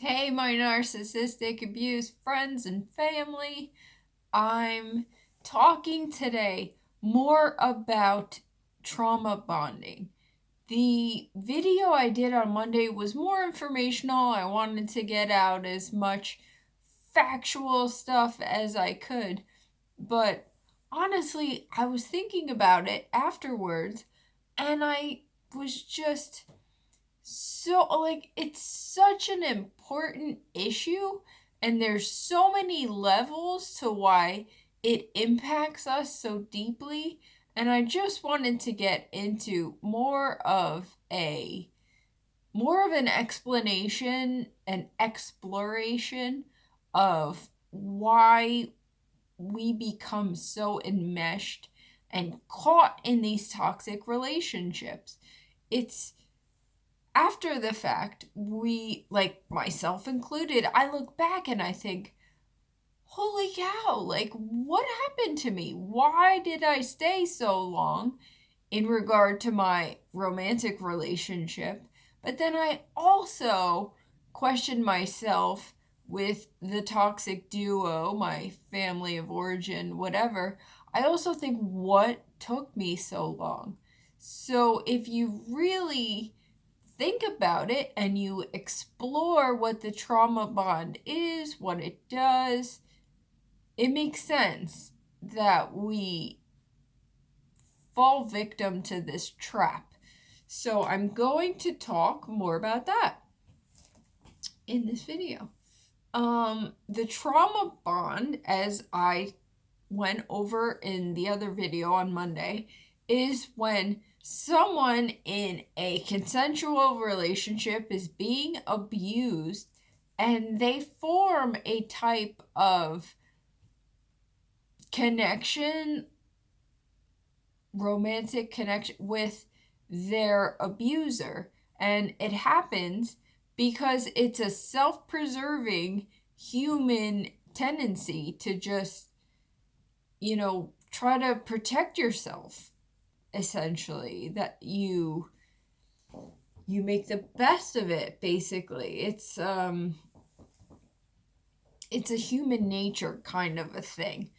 Hey, my narcissistic abused friends and family. I'm talking today more about trauma bonding. The video I did on Monday was more informational. I wanted to get out as much factual stuff as I could. But honestly, I was thinking about it afterwards and I was just so like it's such an important issue and there's so many levels to why it impacts us so deeply, and I just wanted to get into more of an explanation and exploration of why we become so enmeshed and caught in these toxic relationships. It's after the fact, we, like myself included, I look back and I think, holy cow, like what happened to me? Why did I stay so long in regard to my romantic relationship? But then I also questioned myself with the toxic duo, my family of origin, whatever. I also think, what took me so long? So if you really think about it and you explore what the trauma bond is, what it does, it makes sense that we fall victim to this trap. So I'm going to talk more about that in this video. The trauma bond, as I went over in the other video on Monday, is when someone in a consensual relationship is being abused and they form a type of connection, romantic connection with their abuser. And it happens because it's a self preserving human tendency to just, try to protect yourself, essentially, that you make the best of it. Basically, it's a human nature kind of a thing.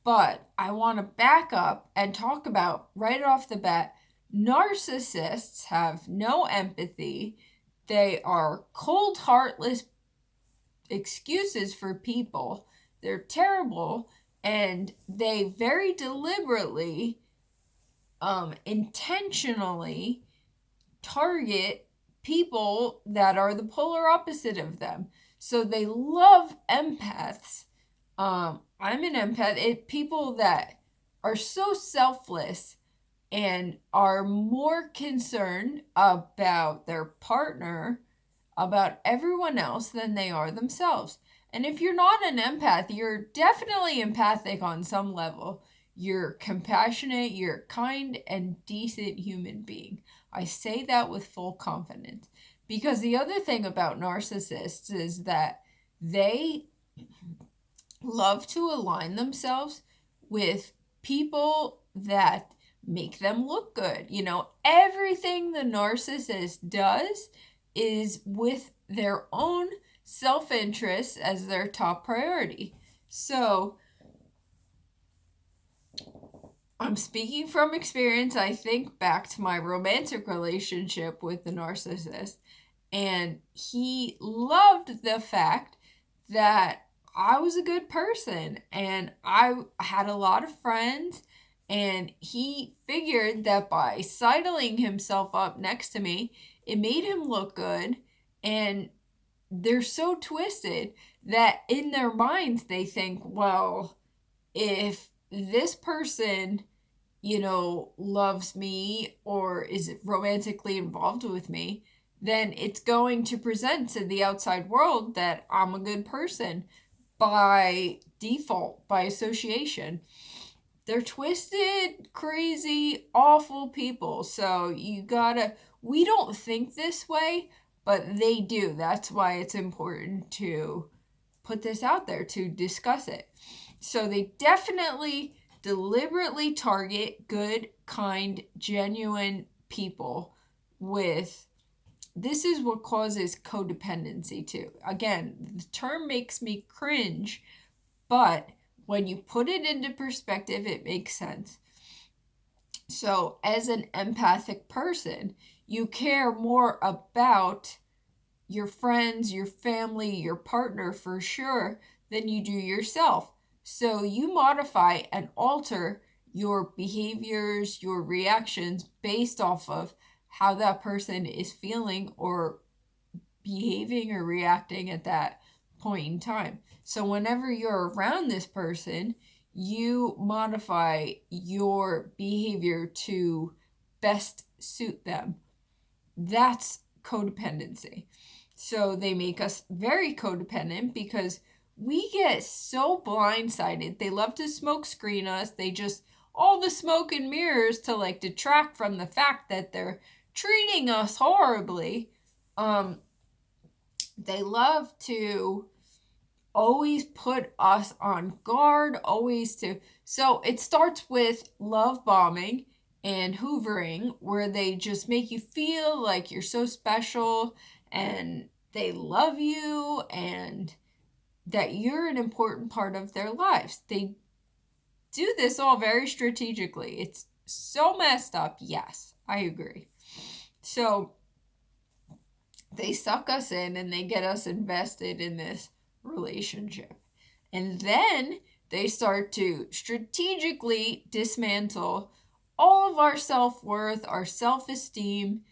But I want to back up and talk about right off the bat, narcissists have no empathy. They are cold, heartless excuses for people. They're terrible, and they very deliberately, intentionally target people that are the polar opposite of them. So they love empaths. I'm an empath. People that are so selfless and are more concerned about their partner, about everyone else, than they are themselves. And if you're not an empath, you're definitely empathic on some level. You're compassionate, you're a kind and decent human being. I say that with full confidence. Because the other thing about narcissists is that they love to align themselves with people that make them look good. Everything the narcissist does is with their own self interest as their top priority. So, I'm speaking from experience. I think back to my romantic relationship with the narcissist, and he loved the fact that I was a good person and I had a lot of friends, and he figured that by sidling himself up next to me, it made him look good. And they're so twisted that in their minds they think, well, if this person, loves me or is romantically involved with me, then it's going to present to the outside world that I'm a good person by default, by association. They're twisted, crazy, awful people. So we don't think this way, but they do. That's why it's important to put this out there, to discuss it. So they definitely deliberately target good, kind, genuine people with this is what causes codependency too. Again, the term makes me cringe, but when you put it into perspective, it makes sense. So, as an empathic person, you care more about your friends, your family, your partner for sure than you do yourself. So, you modify and alter your behaviors, your reactions based off of how that person is feeling or behaving or reacting at that point in time. So, whenever you're around this person, you modify your behavior to best suit them. That's codependency. So they make us very codependent because we get so blindsided. They love to smoke screen us. They just, all the smoke and mirrors to like detract from the fact that they're treating us horribly. They love to always put us on guard, so it starts with love bombing and hoovering, where they just make you feel like you're so special and they love you and that you're an important part of their lives. They do this all very strategically. It's so messed up. Yes, I agree. So they suck us in and they get us invested in this relationship. And then they start to strategically dismantle all of our self-worth, our self-esteem.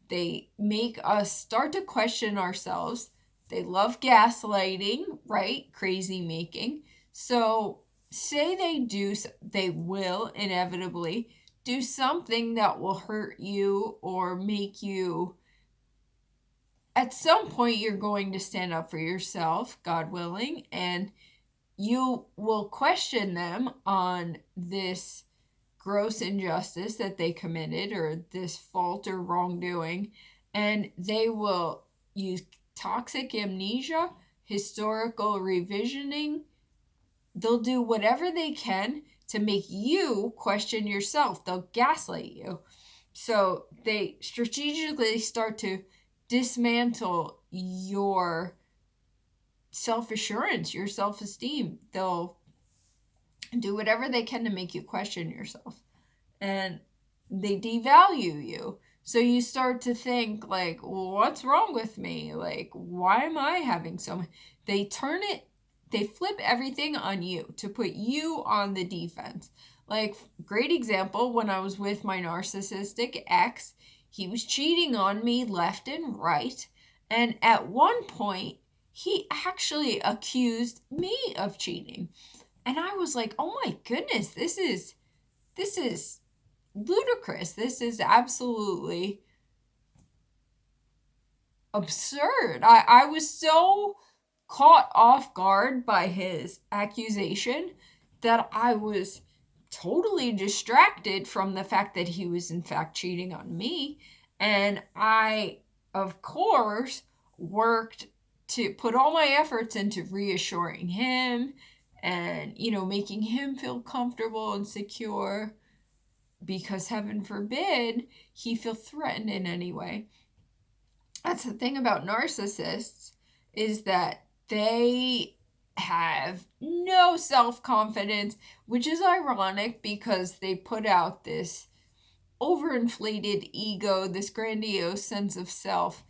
They make us start to question ourselves. They love gaslighting, right? Crazy making. So say they will inevitably do something that will hurt you or make you, at some point you're going to stand up for yourself, God willing, and you will question them on this gross injustice that they committed or this fault or wrongdoing, and they will use toxic amnesia, historical revisioning. They'll do whatever they can to make you question yourself. They'll gaslight you. So they strategically start to dismantle your self-assurance, your self-esteem. They'll do whatever they can to make you question yourself. And they devalue you. So you start to think like, what's wrong with me? Like, why am I having so much? They flip everything on you to put you on the defense. Like, great example, when I was with my narcissistic ex, he was cheating on me left and right. And at one point, he actually accused me of cheating. And I was like, oh my goodness, this is ludicrous. This is absolutely absurd. I was so caught off guard by his accusation that I was totally distracted from the fact that he was in fact cheating on me. And I, of course, worked to put all my efforts into reassuring him and, making him feel comfortable and secure, because heaven forbid he feel threatened in any way. That's the thing about narcissists, is that they have no self-confidence, which is ironic because they put out this overinflated ego, this grandiose sense of self.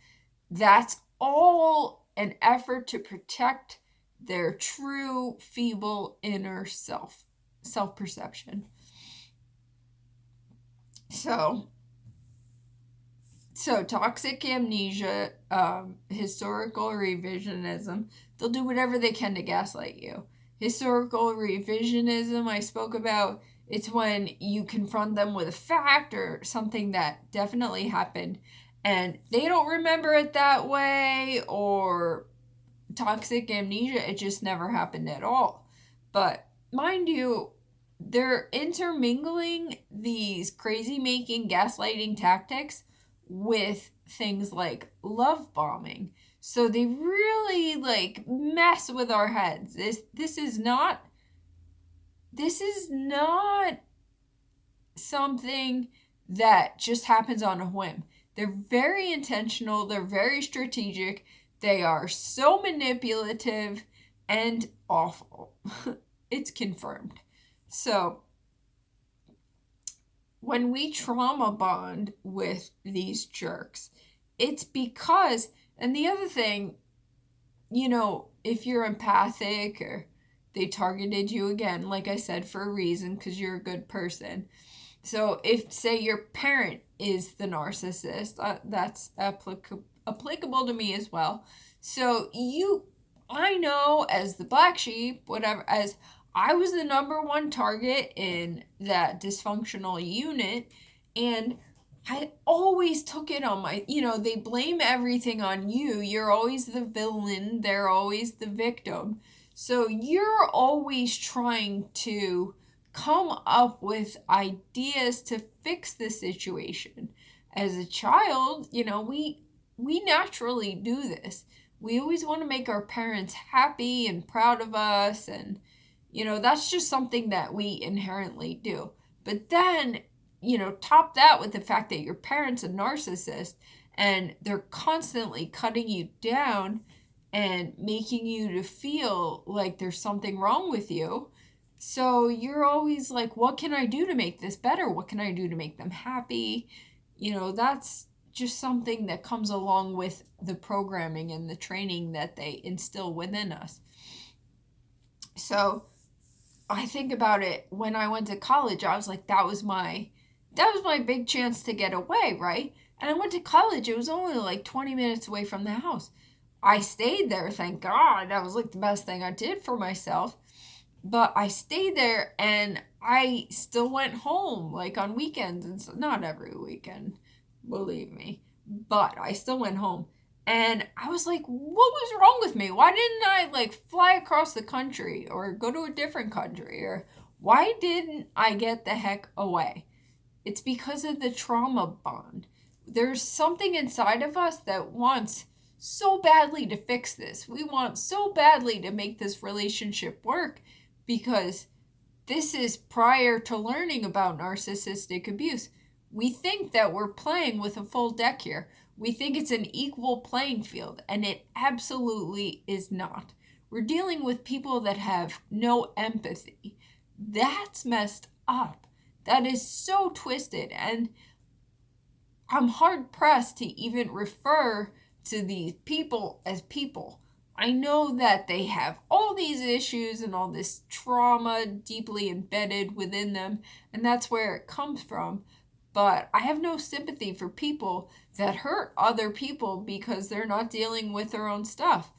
That's all an effort to protect their true, feeble inner self-perception. So toxic amnesia, historical revisionism, they'll do whatever they can to gaslight you. Historical revisionism, I spoke about, it's when you confront them with a fact or something that definitely happened and they don't remember it that way, or toxic amnesia, it just never happened at all. But mind you, they're intermingling these crazy making gaslighting tactics with things like love bombing. So they really mess with our heads. This is not something that just happens on a whim. They're very intentional, they're very strategic, they are so manipulative and awful. It's confirmed. So, when we trauma bond with these jerks, it's because, and the other thing, if you're empathic or they targeted you again, like I said, for a reason, because you're a good person. So if, say, your parent is the narcissist, that's applicable to me as well. So I know as the black sheep, whatever, as I was the number one target in that dysfunctional unit, and I always took it on they blame everything on you. You're always the villain, they're always the victim. So you're always trying to come up with ideas to fix the situation. As a child, we naturally do this. We always want to make our parents happy and proud of us, and that's just something that we inherently do. But then, top that with the fact that your parents are narcissists and they're constantly cutting you down and making you to feel like there's something wrong with you. So you're always like, what can I do to make this better? What can I do to make them happy? That's just something that comes along with the programming and the training that they instill within us. So I think about it, when I went to college, I was like, that was my big chance to get away, right? And I went to college, it was only like 20 minutes away from the house. I stayed there, thank God. That was like the best thing I did for myself. But I stayed there and I still went home like on weekends, and so, not every weekend, believe me, but I still went home. And I was like, what was wrong with me? Why didn't I like fly across the country or go to a different country? Or why didn't I get the heck away? It's because of the trauma bond. There's something inside of us that wants so badly to fix this. We want so badly to make this relationship work, because this is prior to learning about narcissistic abuse. We think that we're playing with a full deck here. We think it's an equal playing field, and it absolutely is not. We're dealing with people that have no empathy. That's messed up. That is so twisted, and I'm hard pressed to even refer to these people as people. I know that they have all these issues and all this trauma deeply embedded within them, and that's where it comes from. But I have no sympathy for people that hurt other people because they're not dealing with their own stuff.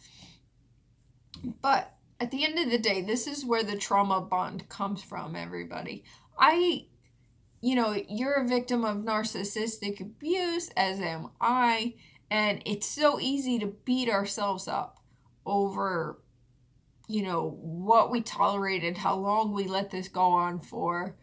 But at the end of the day, this is where the trauma bond comes from, everybody. You're a victim of narcissistic abuse, as am I, and it's so easy to beat ourselves up over, what we tolerated, how long we let this go on for,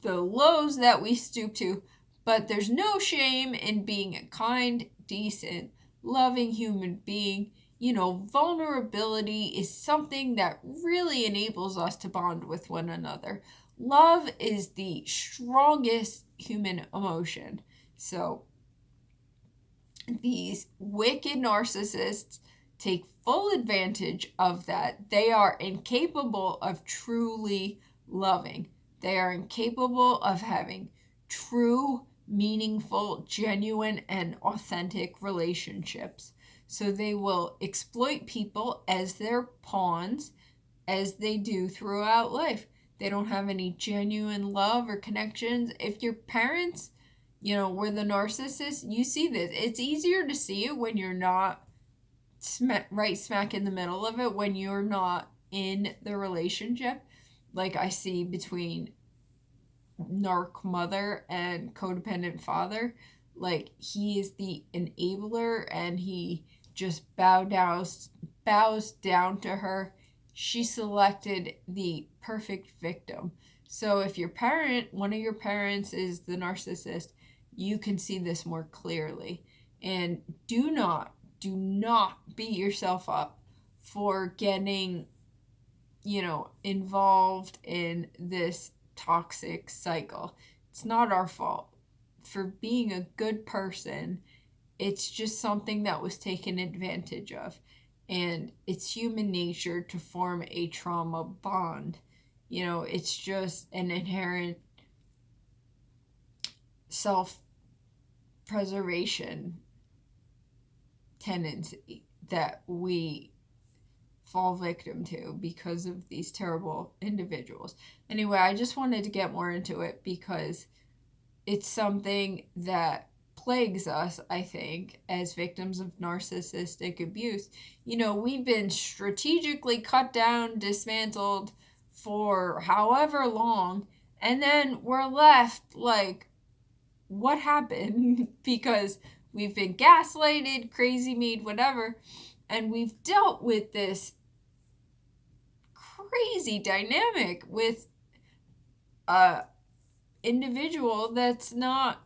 the lows that we stoop to. But there's no shame in being a kind, decent, loving human being. Vulnerability is something that really enables us to bond with one another. Love is the strongest human emotion. So these wicked narcissists take full advantage of that. They are incapable of truly loving. They are incapable of having true, meaningful, genuine, and authentic relationships. So they will exploit people as their pawns, as they do throughout life. They don't have any genuine love or connections. If your parents, were the narcissists, you see this. It's easier to see it when you're not right smack in the middle of it, when you're not in the relationship. Like I see between narc mother and codependent father. Like, he is the enabler and he just bows down to her. She selected the perfect victim. So if one of your parents is the narcissist, you can see this more clearly. And do not beat yourself up for getting, involved in this toxic cycle. It's not our fault. For being a good person it's just something that was taken advantage of. And it's human nature to form a trauma bond. You know, it's just an inherent self-preservation tendency that we fall victim to because of these terrible individuals. Anyway, I just wanted to get more into it because it's something that plagues us, I think, as victims of narcissistic abuse. You know, we've been strategically cut down, dismantled for however long, and then we're left like, what happened? Because we've been gaslighted, crazy made, whatever, and we've dealt with this crazy dynamic with a individual that's not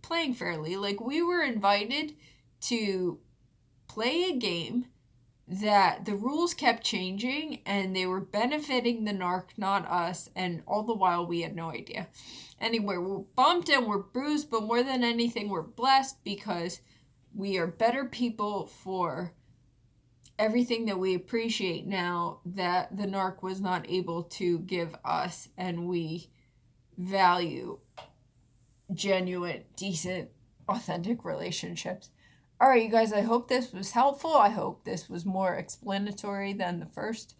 playing fairly. Like, we were invited to play a game that the rules kept changing and they were benefiting the narc, not us, and all the while we had no idea. Anyway, we're bumped and we're bruised, but more than anything, we're blessed because we are better people for everything that we appreciate now that the narc was not able to give us, and we value genuine, decent, authentic relationships. All right, you guys, I hope this was helpful. I hope this was more explanatory than the first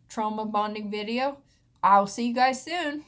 trauma bonding video. I'll see you guys soon.